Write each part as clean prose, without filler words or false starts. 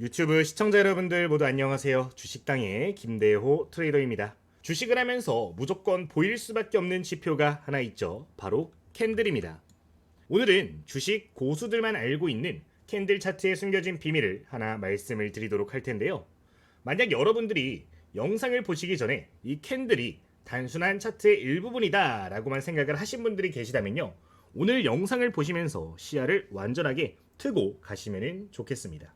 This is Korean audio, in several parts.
유튜브 시청자 여러분들 모두 안녕하세요. 주식당의 김대호 트레이더입니다. 주식을 하면서 무조건 보일 수밖에 없는 지표가 하나 있죠. 바로 캔들입니다. 오늘은 주식 고수들만 알고 있는 캔들 차트에 숨겨진 비밀을 하나 말씀을 드리도록 할 텐데요. 만약 여러분들이 영상을 보시기 전에 이 캔들이 단순한 차트의 일부분이다 라고만 생각을 하신 분들이 계시다면요, 오늘 영상을 보시면서 시야를 완전하게 트고 가시면 좋겠습니다.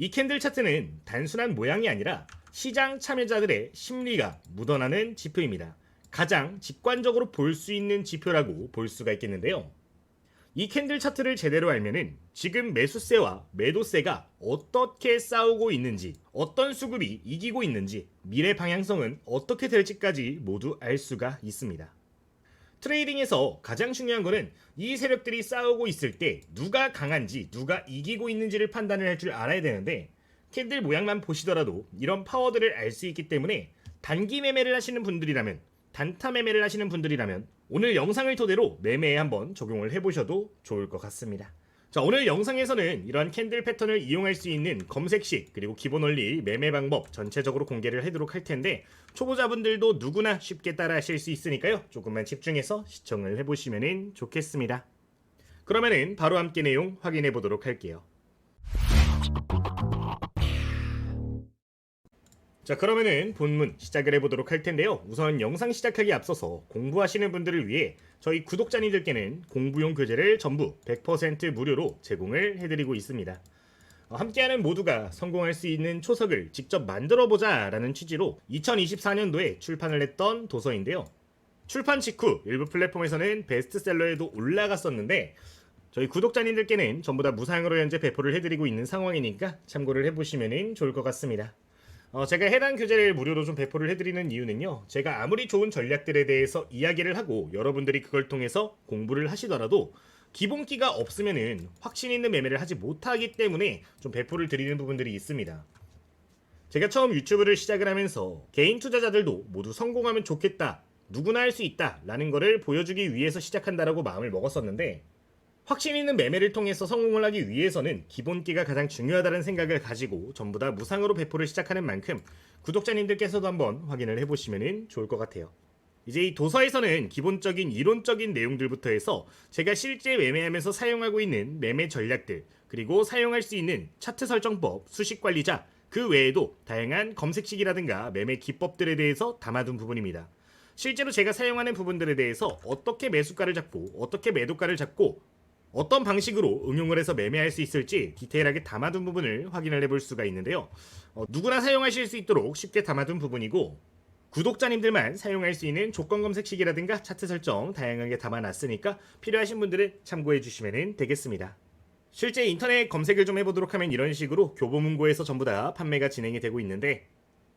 이 캔들 차트는 단순한 모양이 아니라 시장 참여자들의 심리가 묻어나는 지표입니다. 가장 직관적으로 볼 수 있는 지표라고 볼 수가 있겠는데요. 이 캔들 차트를 제대로 알면은 지금 매수세와 매도세가 어떻게 싸우고 있는지, 어떤 수급이 이기고 있는지, 미래 방향성은 어떻게 될지까지 모두 알 수가 있습니다. 트레이딩에서 가장 중요한 거는 이 세력들이 싸우고 있을 때 누가 강한지, 누가 이기고 있는지를 판단을 할 줄 알아야 되는데, 캔들 모양만 보시더라도 이런 파워들을 알 수 있기 때문에 단기 매매를 하시는 분들이라면, 단타 매매를 하시는 분들이라면 오늘 영상을 토대로 매매에 한번 적용을 해보셔도 좋을 것 같습니다. 자, 오늘 영상에서는 이러한 캔들 패턴을 이용할 수 있는 검색식 그리고 기본 원리 매매 방법 전체적으로 공개를 하도록 할 텐데, 초보자분들도 누구나 쉽게 따라 하실 수 있으니까요, 조금만 집중해서 시청을 해보시면 좋겠습니다. 그러면은 바로 함께 내용 확인해 보도록 할게요. 자, 그러면은 본문 시작을 해보도록 할 텐데요. 우선 영상 시작하기 앞서서 공부하시는 분들을 위해 저희 구독자님들께는 공부용 교재를 전부 100% 무료로 제공을 해드리고 있습니다. 함께하는 모두가 성공할 수 있는 초석을 직접 만들어보자 라는 취지로 2024년도에 출판을 했던 도서인데요. 출판 직후 일부 플랫폼에서는 베스트셀러에도 올라갔었는데, 저희 구독자님들께는 전부 다 무상으로 현재 배포를 해드리고 있는 상황이니까 참고를 해보시면 좋을 것 같습니다. 제가 해당 교재를 무료로 좀 배포를 해드리는 이유는요, 제가 아무리 좋은 전략들에 대해서 이야기를 하고 여러분들이 그걸 통해서 공부를 하시더라도 기본기가 없으면은 확신 있는 매매를 하지 못하기 때문에 좀 배포를 드리는 부분들이 있습니다. 제가 처음 유튜브를 시작을 하면서 개인 투자자들도 모두 성공하면 좋겠다, 누구나 할 수 있다 라는 거를 보여주기 위해서 시작한다라고 마음을 먹었었는데, 확신 있는 매매를 통해서 성공을 하기 위해서는 기본기가 가장 중요하다는 생각을 가지고 전부 다 무상으로 배포를 시작하는 만큼 구독자님들께서도 한번 확인을 해보시면 좋을 것 같아요. 이제 이 도서에서는 기본적인 이론적인 내용들부터 해서 제가 실제 매매하면서 사용하고 있는 매매 전략들, 그리고 사용할 수 있는 차트 설정법, 수식 관리자, 그 외에도 다양한 검색식이라든가 매매 기법들에 대해서 담아둔 부분입니다. 실제로 제가 사용하는 부분들에 대해서 어떻게 매수가를 잡고 어떻게 매도가를 잡고 어떤 방식으로 응용을 해서 매매할 수 있을지 디테일하게 담아둔 부분을 확인을 해볼 수가 있는데요. 누구나 사용하실 수 있도록 쉽게 담아둔 부분이고, 구독자님들만 사용할 수 있는 조건 검색식이라든가 차트 설정 다양하게 담아놨으니까 필요하신 분들은 참고해 주시면 되겠습니다. 실제 인터넷 검색을 좀 해보도록 하면 이런 식으로 교보문고에서 전부 다 판매가 진행이 되고 있는데,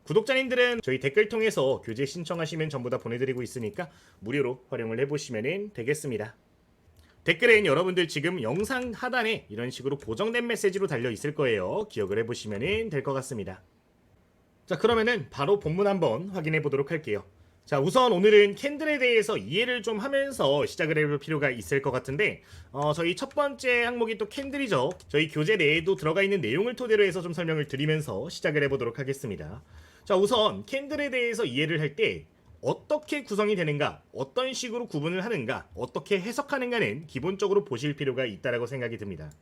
구독자님들은 저희 댓글 통해서 교재 신청하시면 전부 다 보내드리고 있으니까 무료로 활용을 해보시면 되겠습니다. 댓글엔 여러분들 지금 영상 하단에 이런 식으로 고정된 메시지로 달려 있을 거예요. 기억을 해보시면 될 것 같습니다. 자, 그러면은 바로 본문 한번 확인해 보도록 할게요. 자, 우선 오늘은 캔들에 대해서 이해를 좀 하면서 시작을 해볼 필요가 있을 것 같은데, 저희 첫 번째 항목이 또 캔들이죠. 저희 교재 내에도 들어가 있는 내용을 토대로 해서 좀 설명을 드리면서 시작을 해보도록 하겠습니다. 자, 우선 캔들에 대해서 이해를 할 때 어떻게 구성이 되는가, 어떤 식으로 구분을 하는가, 어떻게 해석하는가는 기본적으로 보실 필요가 있다고 생각이 듭니다.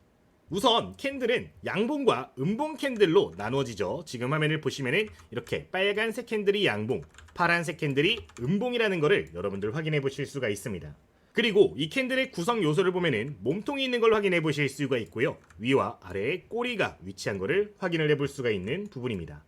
우선 캔들은 양봉과 음봉 캔들로 나누어지죠. 지금 화면을 보시면은 이렇게 빨간색 캔들이 양봉, 파란색 캔들이 음봉이라는 거를 여러분들 확인해 보실 수가 있습니다. 그리고 이 캔들의 구성 요소를 보면은 몸통이 있는 걸 확인해 보실 수가 있고요, 위와 아래에 꼬리가 위치한 거를 확인을 해볼 수가 있는 부분입니다.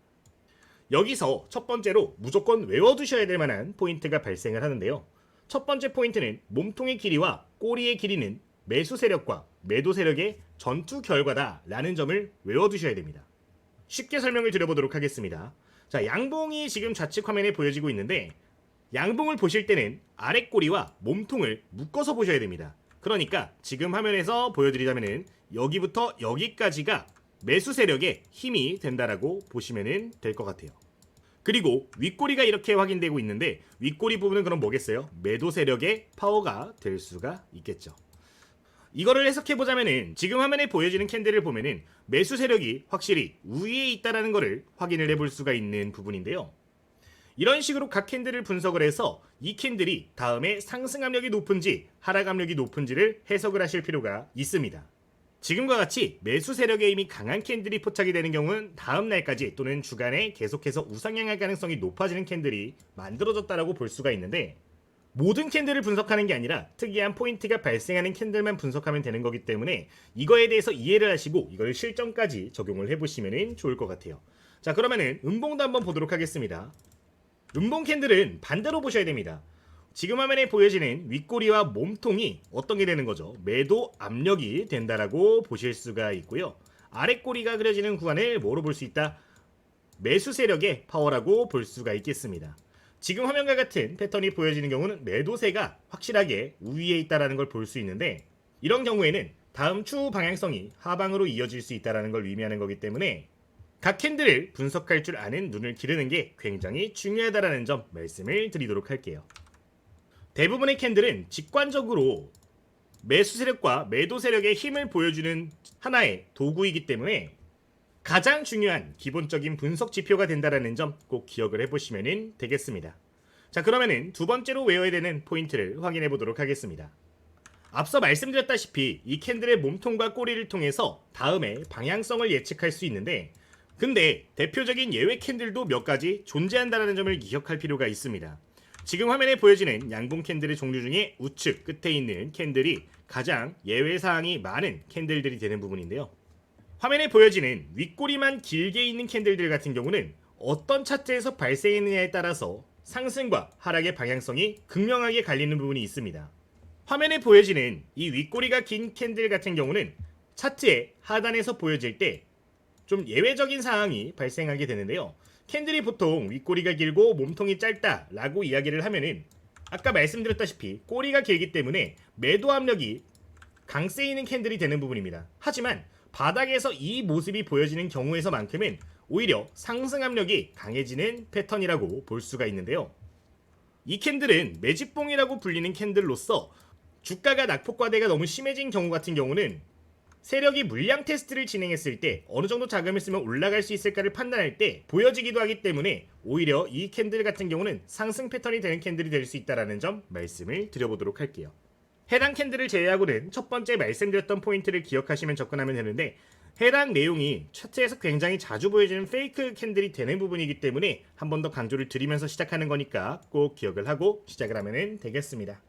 여기서 첫 번째로 무조건 외워두셔야 될 만한 포인트가 발생을 하는데요. 첫 번째 포인트는 몸통의 길이와 꼬리의 길이는 매수 세력과 매도 세력의 전투 결과다 라는 점을 외워두셔야 됩니다. 쉽게 설명을 드려보도록 하겠습니다. 자, 양봉이 지금 좌측 화면에 보여지고 있는데, 양봉을 보실 때는 아래 꼬리와 몸통을 묶어서 보셔야 됩니다. 그러니까 지금 화면에서 보여드리자면은 여기부터 여기까지가 매수 세력의 힘이 된다라고 보시면 될 것 같아요. 그리고 윗꼬리가 이렇게 확인되고 있는데, 윗꼬리 부분은 그럼 뭐겠어요? 매도 세력의 파워가 될 수가 있겠죠. 이거를 해석해보자면은 지금 화면에 보여지는 캔들을 보면은 매수 세력이 확실히 우위에 있다라는 거를 확인을 해볼 수가 있는 부분인데요. 이런 식으로 각 캔들을 분석을 해서 이 캔들이 다음에 상승 압력이 높은지 하락 압력이 높은지를 해석을 하실 필요가 있습니다. 지금과 같이 매수 세력에 이미 강한 캔들이 포착이 되는 경우는 다음 날까지 또는 주간에 계속해서 우상향할 가능성이 높아지는 캔들이 만들어졌다라고 볼 수가 있는데, 모든 캔들을 분석하는 게 아니라 특이한 포인트가 발생하는 캔들만 분석하면 되는 거기 때문에 이거에 대해서 이해를 하시고 이걸 실전까지 적용을 해보시면 좋을 것 같아요. 자, 그러면은 음봉도 한번 보도록 하겠습니다. 음봉 캔들은 반대로 보셔야 됩니다. 지금 화면에 보여지는 윗꼬리와 몸통이 어떤 게 되는 거죠? 매도 압력이 된다라고 보실 수가 있고요. 아랫꼬리가 그려지는 구간을 뭐로 볼 수 있다? 매수 세력의 파워라고 볼 수가 있겠습니다. 지금 화면과 같은 패턴이 보여지는 경우는 매도세가 확실하게 우위에 있다는 걸 볼 수 있는데, 이런 경우에는 다음 추 방향성이 하방으로 이어질 수 있다는 걸 의미하는 거기 때문에 각 캔들을 분석할 줄 아는 눈을 기르는 게 굉장히 중요하다는 점 말씀을 드리도록 할게요. 대부분의 캔들은 직관적으로 매수 세력과 매도 세력의 힘을 보여주는 하나의 도구이기 때문에 가장 중요한 기본적인 분석 지표가 된다는 점 꼭 기억을 해보시면 되겠습니다. 자, 그러면은 두 번째로 외워야 되는 포인트를 확인해 보도록 하겠습니다. 앞서 말씀드렸다시피 이 캔들의 몸통과 꼬리를 통해서 다음에 방향성을 예측할 수 있는데, 근데 대표적인 예외 캔들도 몇 가지 존재한다는 점을 기억할 필요가 있습니다. 지금 화면에 보여지는 양봉 캔들의 종류 중에 우측 끝에 있는 캔들이 가장 예외사항이 많은 캔들들이 되는 부분인데요. 화면에 보여지는 윗꼬리만 길게 있는 캔들들 같은 경우는 어떤 차트에서 발생했느냐에 따라서 상승과 하락의 방향성이 극명하게 갈리는 부분이 있습니다. 화면에 보여지는 이 윗꼬리가 긴 캔들 같은 경우는 차트의 하단에서 보여질 때 좀 예외적인 상황이 발생하게 되는데요. 캔들이 보통 윗꼬리가 길고 몸통이 짧다라고 이야기를 하면은 아까 말씀드렸다시피 꼬리가 길기 때문에 매도 압력이 강세 있는 캔들이 되는 부분입니다. 하지만 바닥에서 이 모습이 보여지는 경우에서만큼은 오히려 상승 압력이 강해지는 패턴이라고 볼 수가 있는데요. 이 캔들은 매집봉이라고 불리는 캔들로서 주가가 낙폭과대가 너무 심해진 경우 같은 경우는 세력이 물량 테스트를 진행했을 때 어느 정도 자금을 쓰면 올라갈 수 있을까를 판단할 때 보여지기도 하기 때문에 오히려 이 캔들 같은 경우는 상승 패턴이 되는 캔들이 될 수 있다는 점 말씀을 드려보도록 할게요. 해당 캔들을 제외하고는 첫 번째 말씀드렸던 포인트를 기억하시면 접근하면 되는데, 해당 내용이 차트에서 굉장히 자주 보여지는 페이크 캔들이 되는 부분이기 때문에 한 번 더 강조를 드리면서 시작하는 거니까 꼭 기억을 하고 시작을 하면 되겠습니다.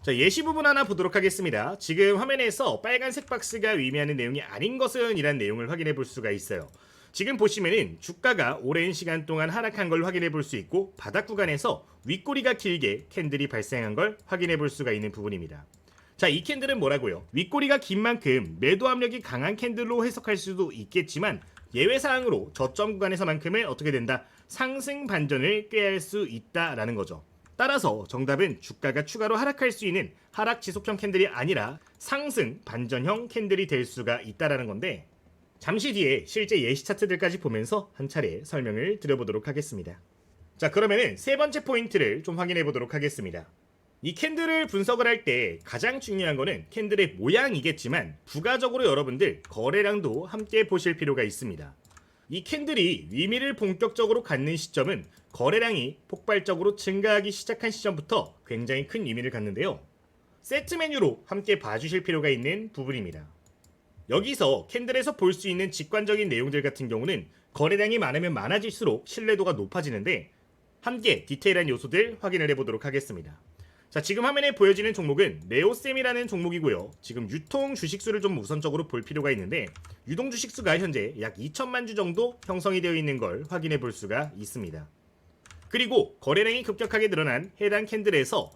자, 예시 부분 하나 보도록 하겠습니다. 지금 화면에서 빨간색 박스가 의미하는 내용이 아닌 것은 이란 내용을 확인해 볼 수가 있어요. 지금 보시면은 주가가 오랜 시간 동안 하락한 걸 확인해 볼 수 있고, 바닥 구간에서 윗꼬리가 길게 캔들이 발생한 걸 확인해 볼 수가 있는 부분입니다. 자, 이 캔들은 뭐라고요? 윗꼬리가 긴 만큼 매도 압력이 강한 캔들로 해석할 수도 있겠지만, 예외사항으로 저점 구간에서만큼은 어떻게 된다? 상승 반전을 꾀할 수 있다라는 거죠. 따라서 정답은 주가가 추가로 하락할 수 있는 하락 지속형 캔들이 아니라 상승 반전형 캔들이 될 수가 있다라는 건데, 잠시 뒤에 실제 예시 차트들까지 보면서 한 차례 설명을 드려보도록 하겠습니다. 자, 그러면은 세 번째 포인트를 좀 확인해 보도록 하겠습니다. 이 캔들을 분석을 할 때 가장 중요한 거는 캔들의 모양이겠지만 부가적으로 여러분들 거래량도 함께 보실 필요가 있습니다. 이 캔들이 의미를 본격적으로 갖는 시점은 거래량이 폭발적으로 증가하기 시작한 시점부터 굉장히 큰 의미를 갖는데요. 세트 메뉴로 함께 봐주실 필요가 있는 부분입니다. 여기서 캔들에서 볼 수 있는 직관적인 내용들 같은 경우는 거래량이 많으면 많아질수록 신뢰도가 높아지는데, 함께 디테일한 요소들 확인을 해보도록 하겠습니다. 자, 지금 화면에 보여지는 종목은 네오셈이라는 종목이고요. 지금 유통 주식수를 좀 우선적으로 볼 필요가 있는데, 유동 주식수가 현재 약 2천만 주 정도 형성이 되어 있는 걸 확인해 볼 수가 있습니다. 그리고 거래량이 급격하게 늘어난 해당 캔들에서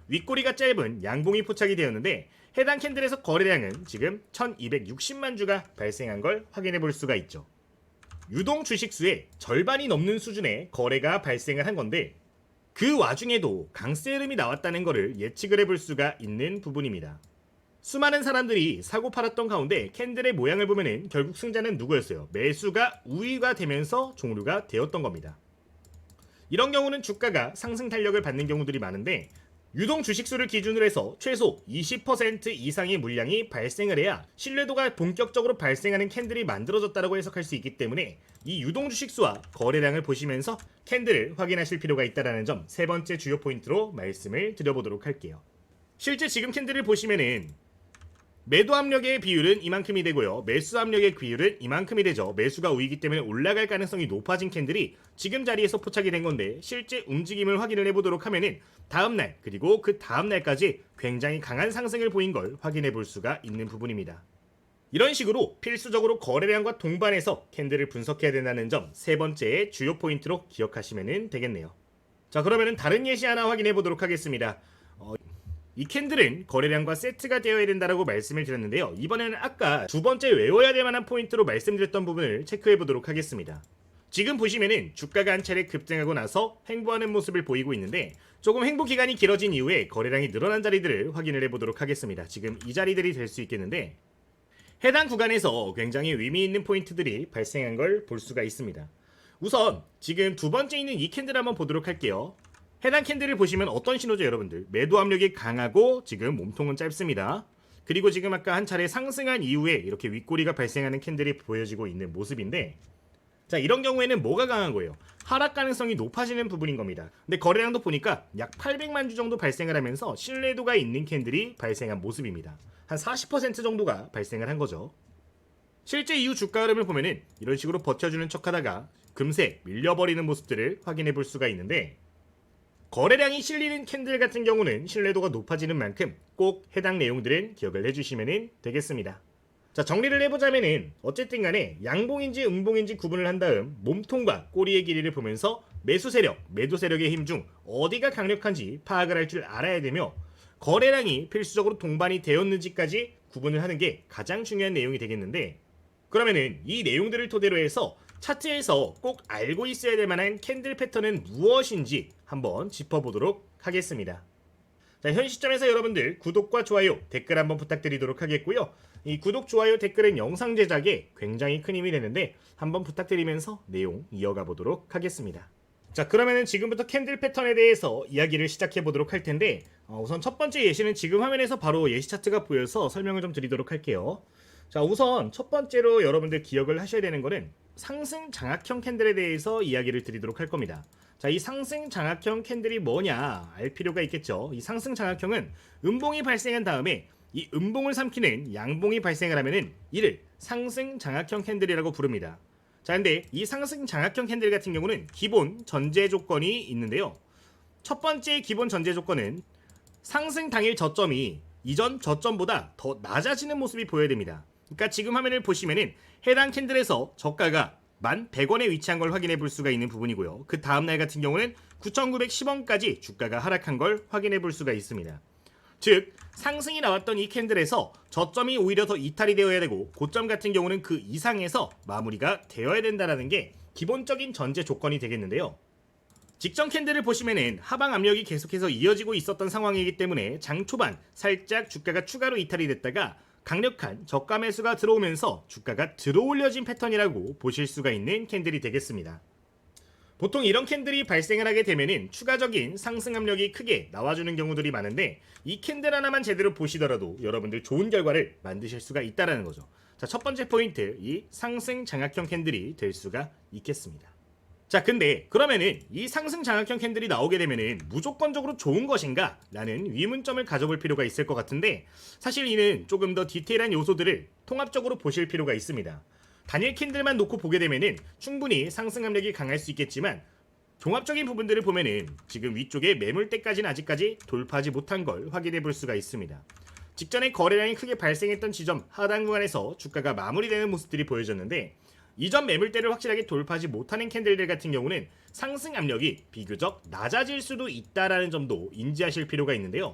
윗꼬리가 짧은 양봉이 포착이 되었는데, 해당 캔들에서 거래량은 지금 1260만 주가 발생한 걸 확인해 볼 수가 있죠. 유동 주식수의 절반이 넘는 수준의 거래가 발생을 한 건데, 그 와중에도 강세 흐름이 나왔다는 것을 예측을 해볼 수가 있는 부분입니다. 수많은 사람들이 사고 팔았던 가운데 캔들의 모양을 보면은 결국 승자는 누구였어요? 매수가 우위가 되면서 종료가 되었던 겁니다. 이런 경우는 주가가 상승 탄력을 받는 경우들이 많은데, 유동 주식수를 기준으로 해서 최소 20% 이상의 물량이 발생을 해야 신뢰도가 본격적으로 발생하는 캔들이 만들어졌다고 해석할 수 있기 때문에 이 유동 주식수와 거래량을 보시면서 캔들을 확인하실 필요가 있다는 점 세 번째 주요 포인트로 말씀을 드려보도록 할게요. 실제 지금 캔들을 보시면은 매도 압력의 비율은 이만큼이 되고요. 매수 압력의 비율은 이만큼이 되죠. 매수가 우위이기 때문에 올라갈 가능성이 높아진 캔들이 지금 자리에서 포착이 된 건데 실제 움직임을 확인을 해보도록 하면은 다음날 그리고 그 다음날까지 굉장히 강한 상승을 보인 걸 확인해 볼 수가 있는 부분입니다. 이런 식으로 필수적으로 거래량과 동반해서 캔들을 분석해야 된다는 점 세 번째 주요 포인트로 기억하시면 되겠네요. 자, 그러면은 다른 예시 하나 확인해 보도록 하겠습니다. 이 캔들은 거래량과 세트가 되어야 된다고 말씀을 드렸는데요. 이번에는 아까 두 번째 외워야 될 만한 포인트로 말씀드렸던 부분을 체크해 보도록 하겠습니다. 지금 보시면은 주가가 한 차례 급등하고 나서 횡보하는 모습을 보이고 있는데 조금 횡보 기간이 길어진 이후에 거래량이 늘어난 자리들을 확인을 해보도록 하겠습니다. 지금 이 자리들이 될 수 있겠는데 해당 구간에서 굉장히 의미 있는 포인트들이 발생한 걸 볼 수가 있습니다. 우선 지금 두 번째 있는 이 캔들 한번 보도록 할게요. 해당 캔들을 보시면 어떤 신호죠, 여러분들? 매도 압력이 강하고 지금 몸통은 짧습니다. 그리고 지금 아까 한 차례 상승한 이후에 이렇게 윗꼬리가 발생하는 캔들이 보여지고 있는 모습인데 자, 이런 경우에는 뭐가 강한 거예요? 하락 가능성이 높아지는 부분인 겁니다. 근데 거래량도 보니까 약 800만 주 정도 발생을 하면서 신뢰도가 있는 캔들이 발생한 모습입니다. 한 40% 정도가 발생을 한 거죠. 실제 이후 주가 흐름을 보면은 이런 식으로 버텨주는 척하다가 금세 밀려버리는 모습들을 확인해 볼 수가 있는데 거래량이 실리는 캔들 같은 경우는 신뢰도가 높아지는 만큼 꼭 해당 내용들은 기억을 해주시면 되겠습니다. 자, 정리를 해보자면은 어쨌든 간에 양봉인지 음봉인지 구분을 한 다음 몸통과 꼬리의 길이를 보면서 매수 세력, 매도 세력의 힘 중 어디가 강력한지 파악을 할 줄 알아야 되며 거래량이 필수적으로 동반이 되었는지까지 구분을 하는 게 가장 중요한 내용이 되겠는데 그러면은 이 내용들을 토대로 해서 차트에서 꼭 알고 있어야 될 만한 캔들 패턴은 무엇인지 한번 짚어보도록 하겠습니다. 자, 현 시점에서 여러분들 구독과 좋아요, 댓글 한번 부탁드리도록 하겠고요. 이 구독, 좋아요, 댓글은 영상 제작에 굉장히 큰 힘이 되는데 한번 부탁드리면서 내용 이어가 보도록 하겠습니다. 자, 그러면은 지금부터 캔들 패턴에 대해서 이야기를 시작해 보도록 할 텐데 우선 첫 번째 예시는 지금 화면에서 바로 예시 차트가 보여서 설명을 좀 드리도록 할게요. 자, 우선 첫 번째로 여러분들 기억을 하셔야 되는 거는 상승 장악형 캔들에 대해서 이야기를 드리도록 할 겁니다. 자, 이 상승 장악형 캔들이 뭐냐 알 필요가 있겠죠. 이 상승 장악형은 음봉이 발생한 다음에 이 음봉을 삼키는 양봉이 발생을 하면은 이를 상승 장악형 캔들이라고 부릅니다. 자, 근데 이 상승 장악형 캔들 같은 경우는 기본 전제 조건이 있는데요. 첫 번째 기본 전제 조건은 상승 당일 저점이 이전 저점보다 더 낮아지는 모습이 보여야 됩니다. 그러니까 지금 화면을 보시면은 해당 캔들에서 저가가 1,100원에 위치한 걸 확인해 볼 수가 있는 부분이고요. 그 다음날 같은 경우는 9,910원까지 주가가 하락한 걸 확인해 볼 수가 있습니다. 즉 상승이 나왔던 이 캔들에서 저점이 오히려 더 이탈이 되어야 되고 고점 같은 경우는 그 이상에서 마무리가 되어야 된다는 게 기본적인 전제 조건이 되겠는데요. 직전 캔들을 보시면은 하방 압력이 계속해서 이어지고 있었던 상황이기 때문에 장 초반 살짝 주가가 추가로 이탈이 됐다가 강력한 저가 매수가 들어오면서 주가가 들어올려진 패턴이라고 보실 수가 있는 캔들이 되겠습니다. 보통 이런 캔들이 발생을 하게 되면은 추가적인 상승 압력이 크게 나와주는 경우들이 많은데 이 캔들 하나만 제대로 보시더라도 여러분들 좋은 결과를 만드실 수가 있다는 거죠. 자, 첫 번째 포인트, 이 상승 장악형 캔들이 될 수가 있겠습니다. 자, 근데 그러면은 이 상승 장악형 캔들이 나오게 되면은 무조건적으로 좋은 것인가? 라는 의문점을 가져볼 필요가 있을 것 같은데 사실 이는 조금 더 디테일한 요소들을 통합적으로 보실 필요가 있습니다. 단일 캔들만 놓고 보게 되면은 충분히 상승 압력이 강할 수 있겠지만 종합적인 부분들을 보면은 지금 위쪽에 매물대까지는 아직까지 돌파하지 못한 걸 확인해 볼 수가 있습니다. 직전에 거래량이 크게 발생했던 지점 하단 구간에서 주가가 마무리되는 모습들이 보여졌는데 이전 매물대를 확실하게 돌파하지 못하는 캔들들 같은 경우는 상승 압력이 비교적 낮아질 수도 있다라는 점도 인지하실 필요가 있는데요.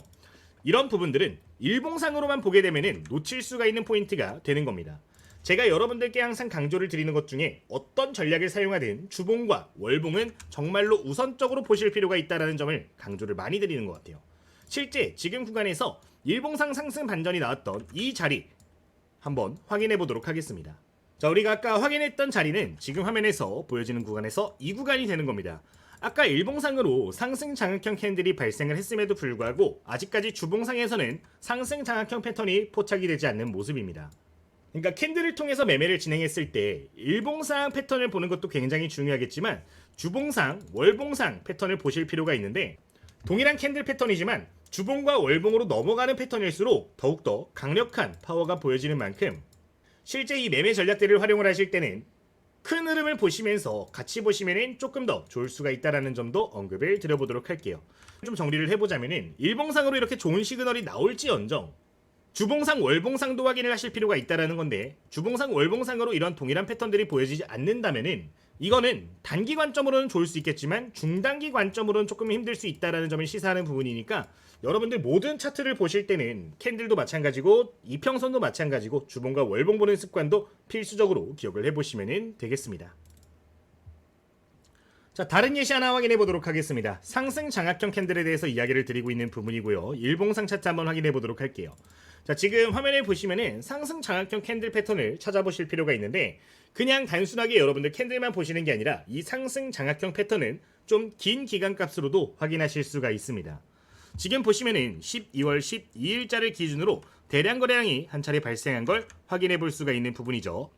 이런 부분들은 일봉상으로만 보게 되면은 놓칠 수가 있는 포인트가 되는 겁니다. 제가 여러분들께 항상 강조를 드리는 것 중에 어떤 전략을 사용하든 주봉과 월봉은 정말로 우선적으로 보실 필요가 있다는 점을 강조를 많이 드리는 것 같아요. 실제 지금 구간에서 일봉상 상승 반전이 나왔던 이 자리 한번 확인해 보도록 하겠습니다. 자, 우리가 아까 확인했던 자리는 지금 화면에서 보여지는 구간에서 이 구간이 되는 겁니다. 아까 일봉상으로 상승 장악형 캔들이 발생을 했음에도 불구하고 아직까지 주봉상에서는 상승 장악형 패턴이 포착이 되지 않는 모습입니다. 그러니까 캔들을 통해서 매매를 진행했을 때 일봉상 패턴을 보는 것도 굉장히 중요하겠지만 주봉상, 월봉상 패턴을 보실 필요가 있는데, 동일한 캔들 패턴이지만 주봉과 월봉으로 넘어가는 패턴일수록 더욱더 강력한 파워가 보여지는 만큼 실제 이 매매 전략들을 활용을 하실 때는 큰 흐름을 보시면서 같이 보시면 조금 더 좋을 수가 있다는 점도 언급을 드려보도록 할게요. 좀 정리를 해보자면 일봉상으로 이렇게 좋은 시그널이 나올지언정 주봉상, 월봉상도 확인을 하실 필요가 있다는 건데, 주봉상, 월봉상으로 이런 동일한 패턴들이 보여지지 않는다면 이거는 단기 관점으로는 좋을 수 있겠지만 중단기 관점으로는 조금 힘들 수 있다는 점을 시사하는 부분이니까 여러분들 모든 차트를 보실 때는 캔들도 마찬가지고 이평선도 마찬가지고 주봉과 월봉 보는 습관도 필수적으로 기억을 해보시면 되겠습니다. 자, 다른 예시 하나 확인해 보도록 하겠습니다. 상승 장악형 캔들에 대해서 이야기를 드리고 있는 부분이고요. 일봉상 차트 한번 확인해 보도록 할게요. 자, 지금 화면에 보시면은 상승 장악형 캔들 패턴을 찾아보실 필요가 있는데, 그냥 단순하게 여러분들 캔들만 보시는 게 아니라 이 상승 장악형 패턴은 좀 긴 기간값으로도 확인하실 수가 있습니다. 지금 보시면은 12월 12일자를 기준으로 대량 거래량이 한 차례 발생한 걸 확인해 볼 수가 있는 부분이죠.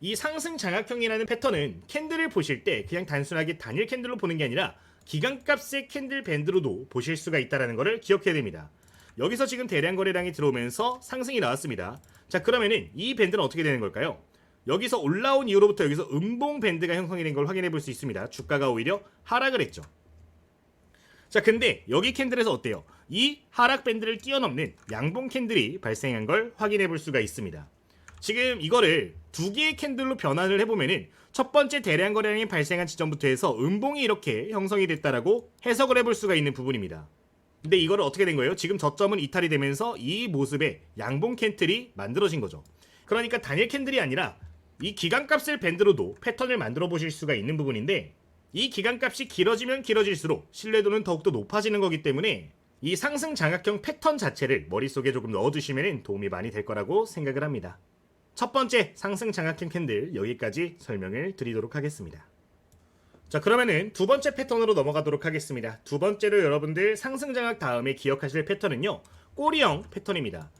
이 상승 장악형이라는 패턴은 캔들을 보실 때 그냥 단순하게 단일 캔들로 보는 게 아니라 기간값의 캔들 밴드로도 보실 수가 있다는 것을 기억해야 됩니다. 여기서 지금 대량 거래량이 들어오면서 상승이 나왔습니다. 자, 그러면은 이 밴드는 어떻게 되는 걸까요? 여기서 올라온 이후로부터 여기서 음봉 밴드가 형성이 된 걸 확인해 볼 수 있습니다. 주가가 오히려 하락을 했죠. 자, 근데 여기 캔들에서 어때요? 이 하락 밴드를 뛰어넘는 양봉 캔들이 발생한 걸 확인해 볼 수가 있습니다. 지금 이거를 두 개의 캔들로 변환을 해보면은 첫 번째 대량 거래량이 발생한 지점부터 해서 음봉이 이렇게 형성이 됐다라고 해석을 해볼 수가 있는 부분입니다. 근데 이거를 어떻게 된 거예요? 지금 저점은 이탈이 되면서 이 모습의 양봉 캔들이 만들어진 거죠. 그러니까 단일 캔들이 아니라 이 기간값을 밴드로도 패턴을 만들어 보실 수가 있는 부분인데, 이 기간값이 길어지면 길어질수록 신뢰도는 더욱더 높아지는 거기 때문에 이 상승 장악형 패턴 자체를 머릿속에 조금 넣어두시면 도움이 많이 될 거라고 생각을 합니다. 첫 번째 상승 장악형 캔들 여기까지 설명을 드리도록 하겠습니다. 자, 그러면은 두 번째 패턴으로 넘어가도록 하겠습니다. 두 번째로 여러분들 상승 장악 다음에 기억하실 패턴은요, 꼬리형 패턴입니다.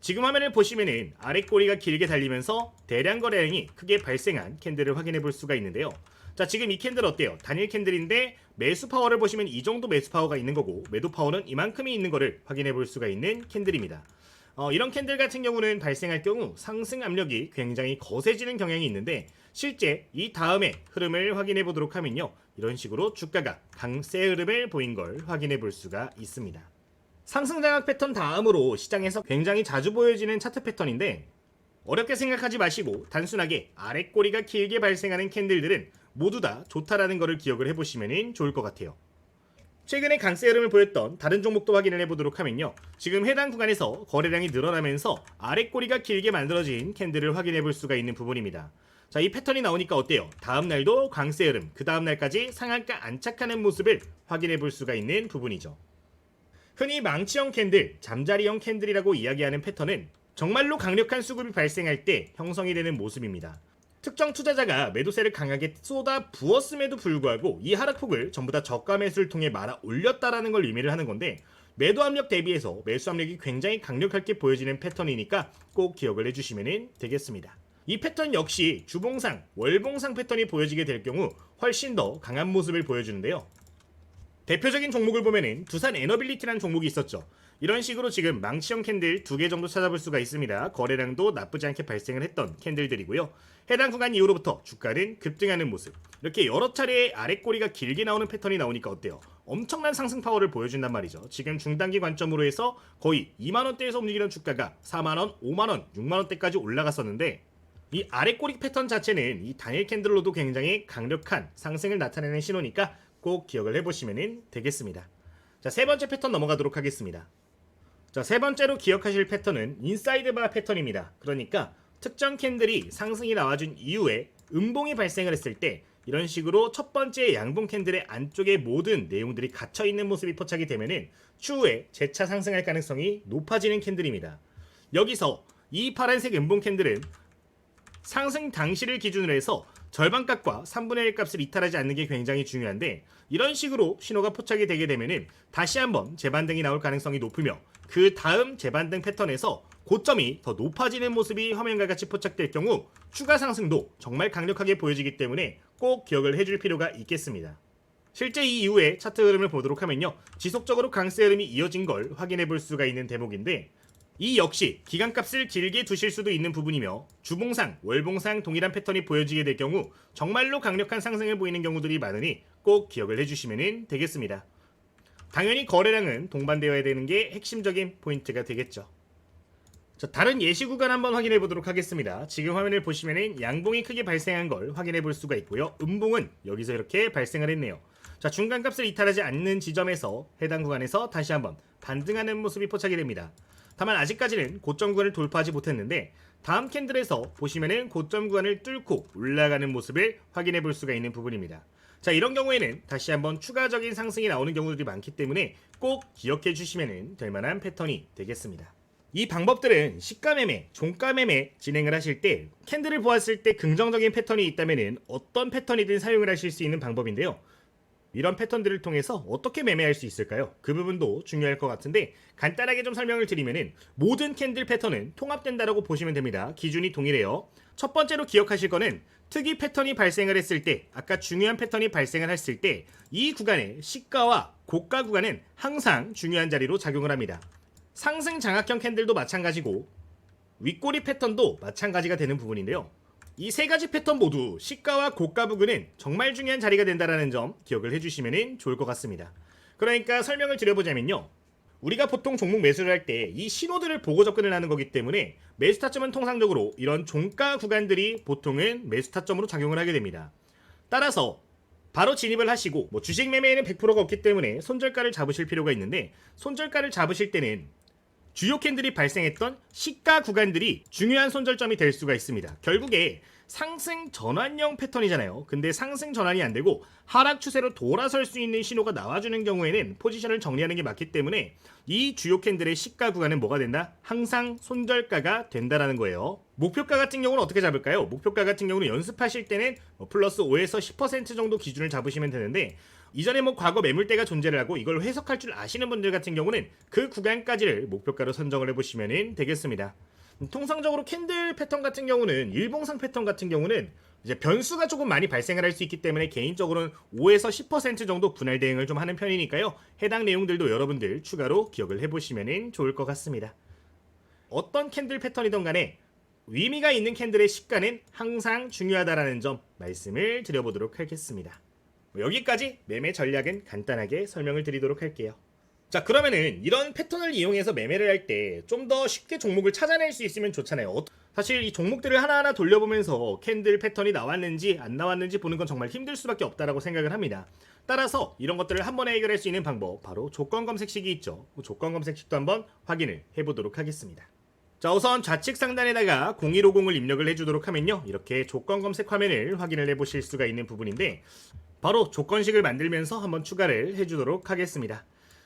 지금 화면을 보시면은 아래 꼬리가 길게 달리면서 대량 거래량이 크게 발생한 캔들을 확인해 볼 수가 있는데요. 자, 지금 이 캔들 어때요? 단일 캔들인데 매수 파워를 보시면 이 정도 매수 파워가 있는 거고 매도 파워는 이만큼이 있는 거를 확인해 볼 수가 있는 캔들입니다. 이런 캔들 같은 경우는 발생할 경우 상승 압력이 굉장히 거세지는 경향이 있는데, 실제 이 다음에 흐름을 확인해 보도록 하면요, 이런 식으로 주가가 강세 흐름을 보인 걸 확인해 볼 수가 있습니다. 상승 장악 패턴 다음으로 시장에서 굉장히 자주 보여지는 차트 패턴인데, 어렵게 생각하지 마시고 단순하게 아래 꼬리가 길게 발생하는 캔들들은 모두 다 좋다라는 것을 기억을 해보시면 좋을 것 같아요. 최근에 강세 흐름을 보였던 다른 종목도 확인을 해보도록 하면요, 지금 해당 구간에서 거래량이 늘어나면서 아래 꼬리가 길게 만들어진 캔들을 확인해 볼 수가 있는 부분입니다. 자, 이 패턴이 나오니까 어때요? 다음날도 강세 흐름, 그 다음날까지 상한가 안착하는 모습을 확인해 볼 수가 있는 부분이죠. 흔히 망치형 캔들, 잠자리형 캔들이라고 이야기하는 패턴은 정말로 강력한 수급이 발생할 때 형성이 되는 모습입니다. 특정 투자자가 매도세를 강하게 쏟아 부었음에도 불구하고 이 하락폭을 전부 다 저가 매수를 통해 말아 올렸다라는 걸 의미를 하는 건데, 매도 압력 대비해서 매수 압력이 굉장히 강력하게 보여지는 패턴이니까 꼭 기억을 해주시면 되겠습니다. 이 패턴 역시 주봉상, 월봉상 패턴이 보여지게 될 경우 훨씬 더 강한 모습을 보여주는데요. 대표적인 종목을 보면은 두산 에너빌리티라는 종목이 있었죠. 이런 식으로 지금 망치형 캔들 2개 정도 찾아볼 수가 있습니다. 거래량도 나쁘지 않게 발생을 했던 캔들들이고요. 해당 구간 이후로부터 주가는 급등하는 모습, 이렇게 여러 차례의 아래 꼬리가 길게 나오는 패턴이 나오니까 어때요? 엄청난 상승 파워를 보여준단 말이죠. 지금 중단기 관점으로 해서 거의 2만원대에서 움직이는 주가가 4만원, 5만원, 6만원대까지 올라갔었는데, 이 아래 꼬리 패턴 자체는 이 단일 캔들로도 굉장히 강력한 상승을 나타내는 신호니까 꼭 기억을 해보시면 되겠습니다. 자, 세 번째 패턴 넘어가도록 하겠습니다. 자, 세 번째로 기억하실 패턴은 인사이드 바 패턴입니다. 그러니까 특정 캔들이 상승이 나와준 이후에 음봉이 발생을 했을 때 이런 식으로 첫 번째 양봉 캔들의 안쪽에 모든 내용들이 갇혀있는 모습이 포착이 되면은 추후에 재차 상승할 가능성이 높아지는 캔들입니다. 여기서 이 파란색 음봉 캔들은 상승 당시를 기준으로 해서 절반값과 3분의 1 값을 이탈하지 않는 게 굉장히 중요한데, 이런 식으로 신호가 포착이 되게 되면은 다시 한번 재반등이 나올 가능성이 높으며, 그 다음 재반등 패턴에서 고점이 더 높아지는 모습이 화면과 같이 포착될 경우 추가 상승도 정말 강력하게 보여지기 때문에 꼭 기억을 해줄 필요가 있겠습니다. 실제 이 이후에 차트 흐름을 보도록 하면요, 지속적으로 강세 흐름이 이어진 걸 확인해 볼 수가 있는 대목인데, 이 역시 기간값을 길게 두실 수도 있는 부분이며, 주봉상, 월봉상 동일한 패턴이 보여지게 될 경우 정말로 강력한 상승을 보이는 경우들이 많으니 꼭 기억을 해주시면 되겠습니다. 당연히 거래량은 동반되어야 되는 게 핵심적인 포인트가 되겠죠. 자, 다른 예시 구간 한번 확인해 보도록 하겠습니다. 지금 화면을 보시면은 양봉이 크게 발생한 걸 확인해 볼 수가 있고요. 음봉은 여기서 이렇게 발생을 했네요. 자, 중간값을 이탈하지 않는 지점에서 해당 구간에서 다시 한번 반등하는 모습이 포착이 됩니다. 다만 아직까지는 고점 구간을 돌파하지 못했는데, 다음 캔들에서 보시면은 고점 구간을 뚫고 올라가는 모습을 확인해 볼 수가 있는 부분입니다. 자, 이런 경우에는 다시 한번 추가적인 상승이 나오는 경우들이 많기 때문에 꼭 기억해 주시면 될 만한 패턴이 되겠습니다. 이 방법들은 시가 매매, 종가 매매 진행을 하실 때 캔들을 보았을 때 긍정적인 패턴이 있다면 어떤 패턴이든 사용을 하실 수 있는 방법인데요. 이런 패턴들을 통해서 어떻게 매매할 수 있을까요? 그 부분도 중요할 것 같은데, 간단하게 좀 설명을 드리면은 모든 캔들 패턴은 통합된다라고 보시면 됩니다. 기준이 동일해요. 첫 번째로 기억하실 거는 특이 패턴이 발생을 했을 때, 아까 중요한 패턴이 발생을 했을 때 이 구간의 시가와 고가 구간은 항상 중요한 자리로 작용을 합니다. 상승 장악형 캔들도 마찬가지고 윗꼬리 패턴도 마찬가지가 되는 부분인데요. 이 세 가지 패턴 모두 시가와 고가 부근은 정말 중요한 자리가 된다는 점 기억을 해주시면 좋을 것 같습니다. 그러니까 설명을 드려보자면요, 우리가 보통 종목 매수를 할 때 이 신호들을 보고 접근을 하는 거기 때문에 매수 타점은 통상적으로 이런 종가 구간들이 보통은 매수 타점으로 작용을 하게 됩니다. 따라서 바로 진입을 하시고, 주식 매매에는 100%가 없기 때문에 손절가를 잡으실 필요가 있는데, 손절가를 잡으실 때는 주요 캔들이 발생했던 시가 구간들이 중요한 손절점이 될 수가 있습니다. 결국에 상승 전환형 패턴이잖아요. 근데 상승 전환이 안 되고 하락 추세로 돌아설 수 있는 신호가 나와주는 경우에는 포지션을 정리하는 게 맞기 때문에 이 주요 캔들의 시가 구간은 뭐가 된다? 항상 손절가가 된다라는 거예요. 목표가 같은 경우는 어떻게 잡을까요? 목표가 같은 경우는 연습하실 때는 플러스 5에서 10% 정도 기준을 잡으시면 되는데, 이전에 과거 매물대가 존재를 하고 이걸 해석할 줄 아시는 분들 같은 경우는 그 구간까지를 목표가로 선정을 해보시면 되겠습니다. 통상적으로 캔들 패턴 같은 경우는, 일봉상 패턴 같은 경우는 이제 변수가 조금 많이 발생을 할 수 있기 때문에 개인적으로는 5에서 10% 정도 분할 대응을 좀 하는 편이니까요. 해당 내용들도 여러분들 추가로 기억을 해보시면 좋을 것 같습니다. 어떤 캔들 패턴이든 간에 의미가 있는 캔들의 시가는 항상 중요하다라는 점 말씀을 드려보도록 하겠습니다. 여기까지 매매 전략은 간단하게 설명을 드리도록 할게요. 자, 그러면은 이런 패턴을 이용해서 매매를 할 때 좀 더 쉽게 종목을 찾아낼 수 있으면 좋잖아요. 사실 이 종목들을 하나하나 돌려보면서 캔들 패턴이 나왔는지 안 나왔는지 보는 건 정말 힘들 수밖에 없다라고 생각을 합니다. 따라서 이런 것들을 한 번에 해결할 수 있는 방법, 바로 조건 검색식이 있죠. 그 조건 검색식도 한번 확인을 해보도록 하겠습니다. 자, 우선 좌측 상단에다가 0150을 입력을 해주도록 하면요, 이렇게 조건 검색 화면을 확인을 해보실 수가 있는 부분인데, 바로 조건식을 만들면서 한번 추가를 해주도록 하겠습니다.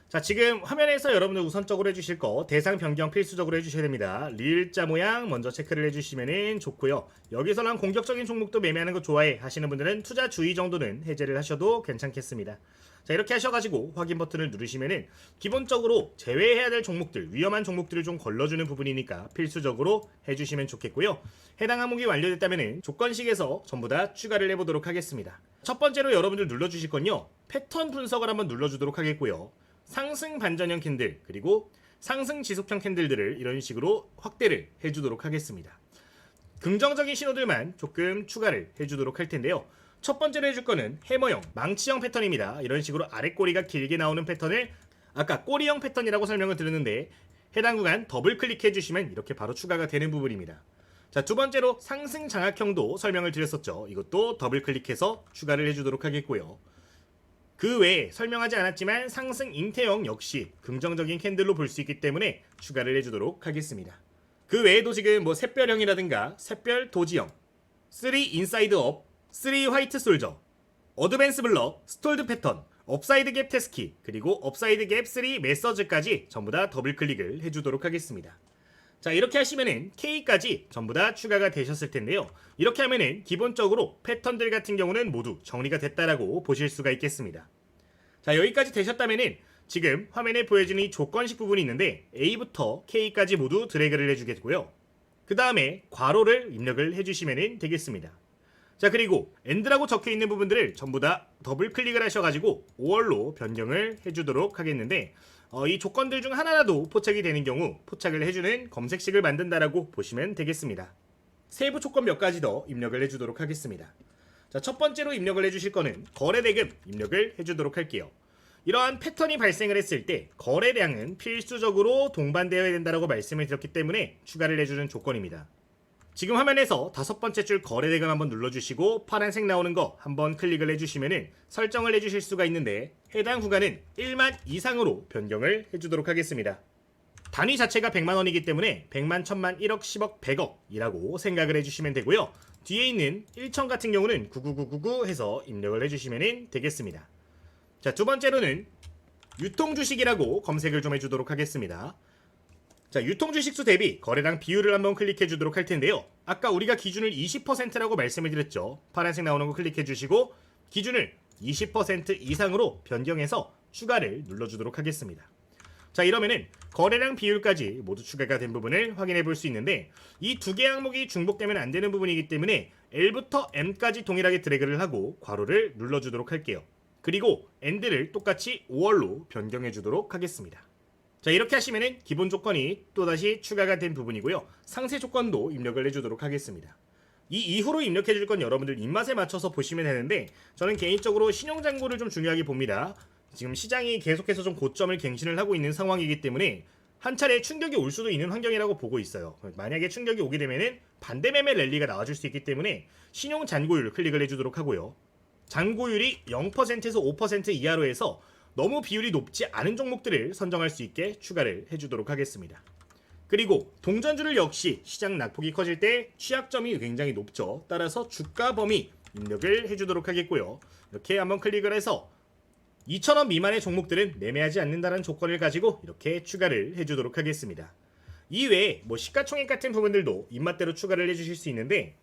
자, 지금 화면에서 여러분들 우선적으로 해주실 거 대상 변경 필수적으로 해주셔야 됩니다. 리을자 모양 먼저 체크를 해주시면 좋고요. 여기서 난 공격적인 종목도 매매하는 거 좋아해 하시는 분들은 투자 주의 정도는 해제를 하셔도 괜찮겠습니다. 자, 이렇게 하셔가지고 확인 버튼을 누르시면은 기본적으로 제외해야 될 종목들, 위험한 종목들을 좀 걸러주는 부분이니까 필수적으로 해주시면 좋겠고요. 해당 항목이 완료됐다면은 조건식에서 전부 다 추가를 해보도록 하겠습니다. 첫 번째로 여러분들 눌러주실 건요, 패턴 분석을 한번 눌러주도록 하겠고요. 상승 반전형 캔들, 그리고 상승 지속형 캔들들을 이런 식으로 확대를 해주도록 하겠습니다. 긍정적인 신호들만 조금 추가를 해주도록 할 텐데요. 첫 번째로 해줄 거는 해머형, 망치형 패턴입니다. 이런 식으로 아래 꼬리가 길게 나오는 패턴을 아까 꼬리형 패턴이라고 설명을 드렸는데, 해당 구간 더블 클릭해 주시면 이렇게 바로 추가가 되는 부분입니다. 자, 두 번째로 상승 장악형도 설명을 드렸었죠. 이것도 더블 클릭해서 추가를 해주도록 하겠고요. 그 외에 설명하지 않았지만 상승 잉태형 역시 긍정적인 캔들로 볼 수 있기 때문에 추가를 해주도록 하겠습니다. 그 외에도 지금 샛별형이라든가 샛별 도지형, 3 인사이드 업, 3 화이트 솔저, 어드밴스 블럭, 스톨드 패턴, 업사이드 갭 테스키, 그리고 업사이드 갭 3 메서즈까지 전부 다 더블 클릭을 해주도록 하겠습니다. 자, 이렇게 하시면은 K까지 전부 다 추가가 되셨을 텐데요. 이렇게 하면은 기본적으로 패턴들 같은 경우는 모두 정리가 됐다라고 보실 수가 있겠습니다. 자, 여기까지 되셨다면은 지금 화면에 보여지는 이 조건식 부분이 있는데 A부터 K까지 모두 드래그를 해주겠고요. 그 다음에 괄호를 입력을 해주시면 되겠습니다. 자, 그리고 AND라고 적혀있는 부분들을 전부 다 더블 클릭을 하셔가지고 5월로 변경을 해주도록 하겠는데 이 조건들 중 하나라도 포착이 되는 경우 포착을 해주는 검색식을 만든다라고 보시면 되겠습니다. 세부 조건 몇 가지 더 입력을 해주도록 하겠습니다. 자, 첫 번째로 입력을 해주실 거는 거래대금 입력을 해주도록 할게요. 이러한 패턴이 발생을 했을 때 거래량은 필수적으로 동반되어야 된다고 말씀을 드렸기 때문에 추가를 해주는 조건입니다. 지금 화면에서 다섯 번째 줄 거래대금 한번 눌러주시고 파란색 나오는 거 한번 클릭을 해주시면 설정을 해주실 수가 있는데 해당 구간은 1만 이상으로 변경을 해주도록 하겠습니다. 단위 자체가 100만원이기 때문에 100만, 1000만, 1억, 10억, 100억이라고 생각을 해주시면 되고요. 뒤에 있는 1천 같은 경우는 99999 해서 입력을 해주시면 되겠습니다. 자, 두 번째로는 유통주식이라고 검색을 좀 해주도록 하겠습니다. 자, 유통주식수 대비 거래량 비율을 한번 클릭해 주도록 할 텐데요. 아까 우리가 기준을 20%라고 말씀을 드렸죠. 파란색 나오는 거 클릭해 주시고 기준을 20% 이상으로 변경해서 추가를 눌러주도록 하겠습니다. 자, 이러면은 거래량 비율까지 모두 추가가 된 부분을 확인해 볼 수 있는데 이 두 개 항목이 중복되면 안 되는 부분이기 때문에 L부터 M까지 동일하게 드래그를 하고 괄호를 눌러주도록 할게요. 그리고 AND를 똑같이 5월로 변경해 주도록 하겠습니다. 자, 이렇게 하시면은 기본 조건이 또다시 추가가 된 부분이고요. 상세 조건도 입력을 해주도록 하겠습니다. 이 이후로 입력해 줄 건 여러분들 입맛에 맞춰서 보시면 되는데 저는 개인적으로 신용잔고를 좀 중요하게 봅니다. 지금 시장이 계속해서 좀 고점을 갱신을 하고 있는 상황이기 때문에 한 차례 충격이 올 수도 있는 환경이라고 보고 있어요. 만약에 충격이 오게 되면은 반대 매매 랠리가 나와줄 수 있기 때문에 신용잔고율 클릭을 해주도록 하고요. 잔고율이 0%에서 5% 이하로 해서 너무 비율이 높지 않은 종목들을 선정할 수 있게 추가를 해주도록 하겠습니다. 그리고 동전주를 역시 시장 낙폭이 커질 때 취약점이 굉장히 높죠. 따라서 주가 범위 입력을 해주도록 하겠고요. 이렇게 한번 클릭을 해서 2,000원 미만의 종목들은 매매하지 않는다는 조건을 가지고 이렇게 추가를 해주도록 하겠습니다. 이외에 시가총액 같은 부분들도 입맛대로 추가를 해주실 수 있는데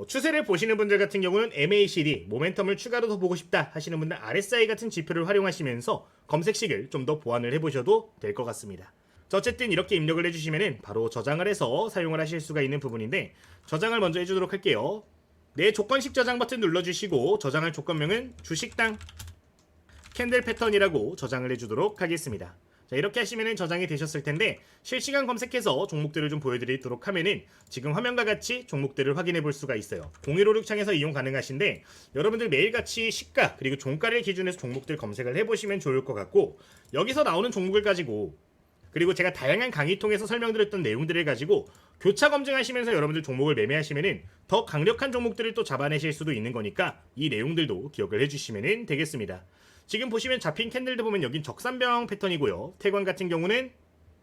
추세를 보시는 분들 같은 경우는 MACD, 모멘텀을 추가로 더 보고 싶다 하시는 분들 RSI 같은 지표를 활용하시면서 검색식을 좀 더 보완을 해보셔도 될 것 같습니다. 자, 어쨌든 이렇게 입력을 해주시면 바로 저장을 해서 사용을 하실 수가 있는 부분인데 저장을 먼저 해주도록 할게요. 네, 조건식 저장 버튼 눌러주시고 저장할 조건명은 주식당 캔들 패턴이라고 저장을 해주도록 하겠습니다. 자, 이렇게 하시면 저장이 되셨을 텐데 실시간 검색해서 종목들을 좀 보여드리도록 하면은 지금 화면과 같이 종목들을 확인해 볼 수가 있어요. 0156 창에서 이용 가능하신데 여러분들 매일같이 시가 그리고 종가를 기준해서 종목들 검색을 해보시면 좋을 것 같고 여기서 나오는 종목을 가지고 그리고 제가 다양한 강의 통해서 설명드렸던 내용들을 가지고 교차 검증하시면서 여러분들 종목을 매매하시면은 더 강력한 종목들을 또 잡아내실 수도 있는 거니까 이 내용들도 기억을 해주시면 되겠습니다. 지금 보시면 잡힌 캔들도 보면 여긴 적산병 패턴이고요. 태관 같은 경우는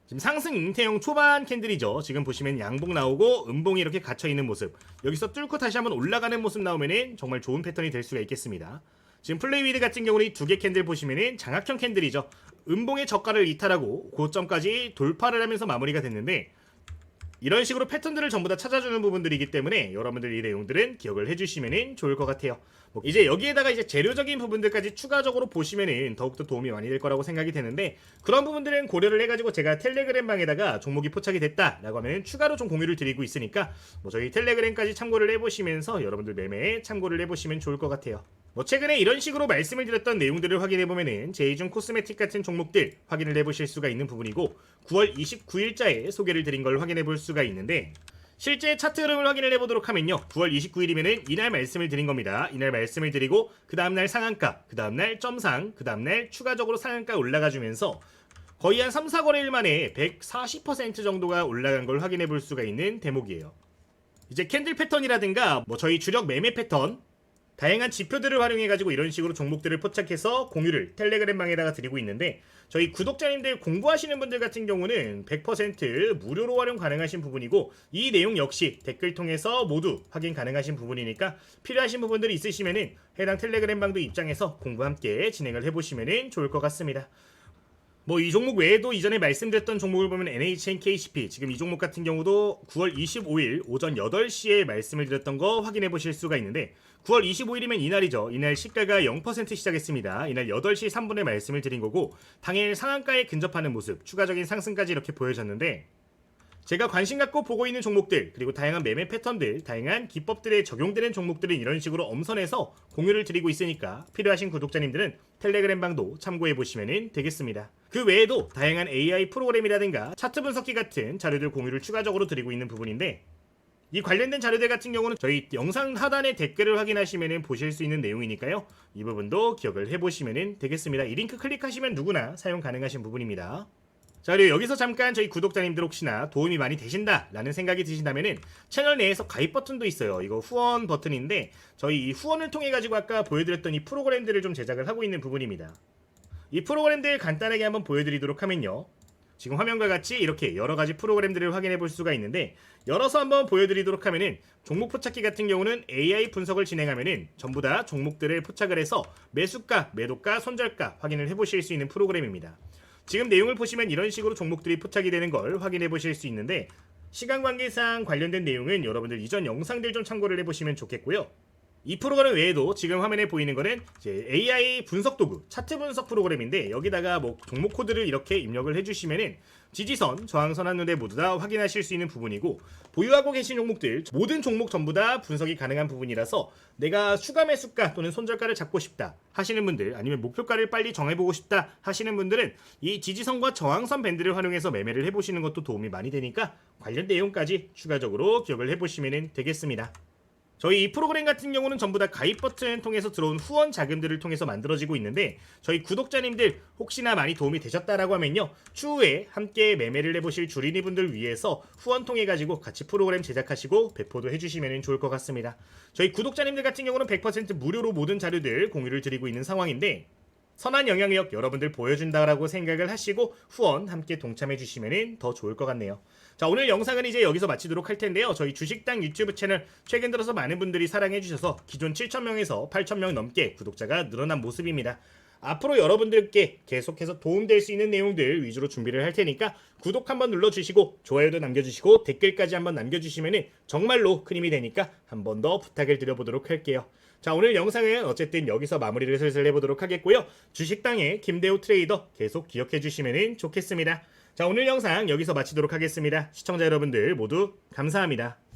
지금 상승 잉태형 초반 캔들이죠. 지금 보시면 양봉 나오고 음봉이 이렇게 갇혀있는 모습, 여기서 뚫고 다시 한번 올라가는 모습 나오면 정말 좋은 패턴이 될 수가 있겠습니다. 지금 플레이위드 같은 경우는 이 두 개 캔들 보시면 장악형 캔들이죠. 음봉의 저가를 이탈하고 고점까지 돌파를 하면서 마무리가 됐는데 이런 식으로 패턴들을 전부 다 찾아주는 부분들이기 때문에 여러분들 이 내용들은 기억을 해주시면 좋을 것 같아요. 이제 여기에다가 이제 재료적인 부분들까지 추가적으로 보시면은 더욱더 도움이 많이 될 거라고 생각이 되는데 그런 부분들은 고려를 해가지고 제가 텔레그램 방에다가 종목이 포착이 됐다라고 하면 추가로 좀 공유를 드리고 있으니까 저희 텔레그램까지 참고를 해보시면서 여러분들 매매에 참고를 해보시면 좋을 것 같아요. 최근에 이런 식으로 말씀을 드렸던 내용들을 확인해보면은 제이준 코스메틱 같은 종목들 확인을 해보실 수가 있는 부분이고 9월 29일자에 소개를 드린 걸 확인해볼 수가 있는데 실제 차트 흐름을 확인을 해보도록 하면요 9월 29일이면은 이날 말씀을 드린 겁니다. 이날 말씀을 드리고 그 다음날 상한가, 그 다음날 점상, 그 다음날 추가적으로 상한가 올라가주면서 거의 한 3, 4거래일 만에 140% 정도가 올라간 걸 확인해 볼 수가 있는 대목이에요. 이제 캔들 패턴이라든가 저희 주력 매매 패턴 다양한 지표들을 활용해가지고 이런 식으로 종목들을 포착해서 공유를 텔레그램 방에다가 드리고 있는데 저희 구독자님들 공부하시는 분들 같은 경우는 100% 무료로 활용 가능하신 부분이고 이 내용 역시 댓글 통해서 모두 확인 가능하신 부분이니까 필요하신 부분들이 있으시면은 해당 텔레그램 방도 입장해서 공부 함께 진행을 해보시면 좋을 것 같습니다. 뭐 이 종목 외에도 이전에 말씀드렸던 종목을 보면 NHNKCP 지금 이 종목 같은 경우도 9월 25일 오전 8시에 말씀을 드렸던 거 확인해 보실 수가 있는데 9월 25일이면 이날이죠. 이날 시가가 0% 시작했습니다. 이날 8시 3분에 말씀을 드린 거고 당일 상한가에 근접하는 모습, 추가적인 상승까지 이렇게 보여졌는데 제가 관심 갖고 보고 있는 종목들 그리고 다양한 매매 패턴들, 다양한 기법들에 적용되는 종목들은 이런 식으로 엄선해서 공유를 드리고 있으니까 필요하신 구독자님들은 텔레그램 방도 참고해 보시면 되겠습니다. 그 외에도 다양한 AI 프로그램이라든가 차트 분석기 같은 자료들 공유를 추가적으로 드리고 있는 부분인데 이 관련된 자료들 같은 경우는 저희 영상 하단의 댓글을 확인하시면 보실 수 있는 내용이니까요. 이 부분도 기억을 해보시면 되겠습니다. 이 링크 클릭하시면 누구나 사용 가능하신 부분입니다. 자, 그리고 여기서 잠깐 저희 구독자님들 혹시나 도움이 많이 되신다 라는 생각이 드신다면은 채널 내에서 가입 버튼도 있어요. 이거 후원 버튼인데 저희 이 후원을 통해 가지고 아까 보여드렸던 이 프로그램들을 좀 제작을 하고 있는 부분입니다. 이 프로그램들 간단하게 한번 보여드리도록 하면요, 지금 화면과 같이 이렇게 여러가지 프로그램들을 확인해 볼 수가 있는데 열어서 한번 보여드리도록 하면은 종목 포착기 같은 경우는 AI 분석을 진행하면은 전부 다 종목들을 포착을 해서 매수가, 매도가, 손절가 확인을 해보실 수 있는 프로그램입니다. 지금 내용을 보시면 이런 식으로 종목들이 포착이 되는 걸 확인해 보실 수 있는데 시간 관계상 관련된 내용은 여러분들 이전 영상들 좀 참고를 해보시면 좋겠고요. 이 프로그램 외에도 지금 화면에 보이는 거는 이제 AI 분석 도구, 차트 분석 프로그램인데 여기다가 뭐 종목 코드를 이렇게 입력을 해주시면은 지지선, 저항선 한눈에 모두 다 확인하실 수 있는 부분이고 보유하고 계신 종목들 모든 종목 전부 다 분석이 가능한 부분이라서 내가 추가 매수가 또는 손절가를 잡고 싶다 하시는 분들 아니면 목표가를 빨리 정해보고 싶다 하시는 분들은 이 지지선과 저항선 밴드를 활용해서 매매를 해보시는 것도 도움이 많이 되니까 관련 내용까지 추가적으로 기억을 해보시면 되겠습니다. 저희 이 프로그램 같은 경우는 전부 다 가입 버튼 통해서 들어온 후원 자금들을 통해서 만들어지고 있는데 저희 구독자님들 혹시나 많이 도움이 되셨다라고 하면요, 추후에 함께 매매를 해보실 주린이분들 위해서 후원 통해 가지고 같이 프로그램 제작하시고 배포도 해주시면 좋을 것 같습니다. 저희 구독자님들 같은 경우는 100% 무료로 모든 자료들 공유를 드리고 있는 상황인데 선한 영향력 여러분들 보여준다라고 생각을 하시고 후원 함께 동참해 주시면 더 좋을 것 같네요. 자, 오늘 영상은 이제 여기서 마치도록 할 텐데요. 저희 주식당 유튜브 채널 최근 들어서 많은 분들이 사랑해 주셔서 기존 7,000명에서 8,000명 넘게 구독자가 늘어난 모습입니다. 앞으로 여러분들께 계속해서 도움될 수 있는 내용들 위주로 준비를 할 테니까 구독 한번 눌러주시고 좋아요도 남겨주시고 댓글까지 한번 남겨주시면 정말로 큰 힘이 되니까 한 번 더 부탁을 드려보도록 할게요. 자, 오늘 영상은 어쨌든 여기서 마무리를 슬슬 해보도록 하겠고요. 주식당의 김대호 트레이더 계속 기억해 주시면 좋겠습니다. 자, 오늘 영상 여기서 마치도록 하겠습니다. 시청자 여러분들 모두 감사합니다.